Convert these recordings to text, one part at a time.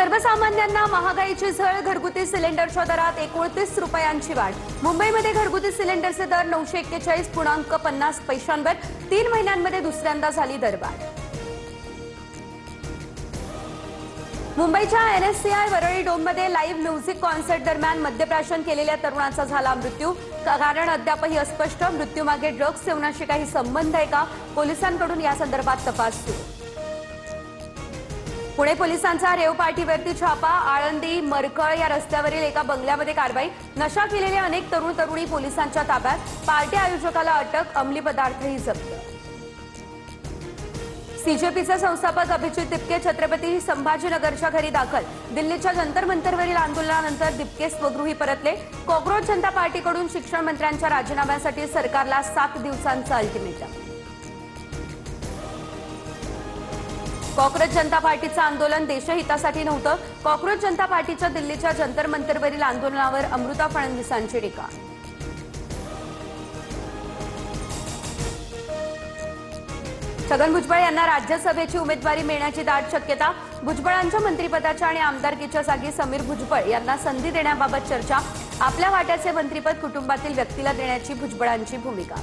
सर्वसामान्यांना महागाईची झळ, घरगुती सिलेंडरच्या दरात 29 रुपयांची वाढ। मुंबईमध्ये घरगुती सिलेंडरचे दर 941.50 पैशांवर 3 महिन्यांमध्ये दुसऱ्यांदा झाली दरवाढ। मुंबईच्या NSCI Worli डोममध्ये live music concert दरम्यान मद्यप्राशन केलेल्या तरुणाचा झाला मृत्यू। कारण अद्यापही अस्पष्ट। मृत्यूमागे ड्रग्ज सेवनाशी काही संबंध आहे का? पोलिसांकडून या संदर्भात तपास सुरू। पुणे पोलिसांचा रेव पार्टीवरती छापा। आळंदी मरकळ या रस्त्यावरील एका बंगल्यामध्ये कारवाई। नशा केलेले अनेक तरुण तरुणी पोलिसांच्या ताब्यात। पार्टी आयोजकाला अटक। अंमली पदार्थही जप्त। सीजेपीचे संस्थापक अभिजित दिपके छत्रपती संभाजीनगरच्या घरी दाखल। दिल्लीच्या जंतर मंतरवरील आंदोलनानंतर दिपके स्वगृही परतले। कॉक्रोच जनता पार्टीकडून शिक्षण मंत्र्यांच्या राजीनाम्यासाठी सरकारला 7 दिवसांचं अल्टिमेटम। कॉक्रोच जनता पार्टीचं आंदोलन देशहितासाठी नव्हतं। कॉक्रोच जनता पार्टीच्या दिल्लीच्या जंतर मंतरवरील आंदोलनावर अमृता फडणवीसांची टीका। छगन भुजबळ यांना राज्यसभेची उमेदवारी मिळण्याची दाट शक्यता। भुजबळांच्या मंत्रिपदाच्या आणि आमदारकीच्या जागी समीर भुजबळ यांना संधी देण्याबाबत चर्चा। आपल्या वाट्याचे मंत्रिपद कुटुंबातील व्यक्तीला देण्याची भुजबळांची भूमिका।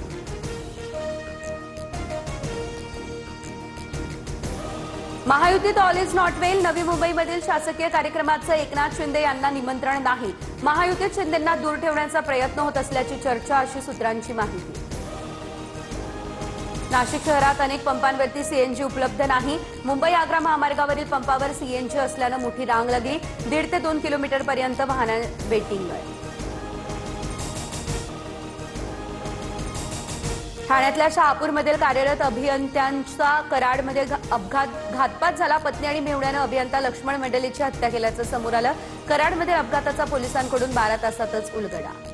महायुतीत ऑल इज नॉट वेल। नवी मुंबईमधील शासकीय कार्यक्रमाचं एकनाथ शिंदे यांना निमंत्रण नाही। महायुतीत शिंदेंना दूर ठेवण्याचा प्रयत्न होत असल्याची चर्चा, अशी सूत्रांची माहिती। नाशिक शहरात अनेक पंपांवरती सीएनजी उपलब्ध नाही। मुंबई आग्रा महामार्गावरील पंपावर सीएनजी असल्यानं मोठी रांग लागली। 1.5 ते 2 किलोमीटरपर्यंत वाहनं वेटिंगवर। ठाण्यातल्या शहापूरमधील कार्यरत अभियंत्यांचा कराडमध्ये घातपात झाला। पत्नी आणि मेहुण्यानं अभियंता लक्ष्मण मंडलेची हत्या केल्याचं समोर आलं। कराडमध्ये अपघाताचा पोलिसांकडून 12 तासातच उलगडा।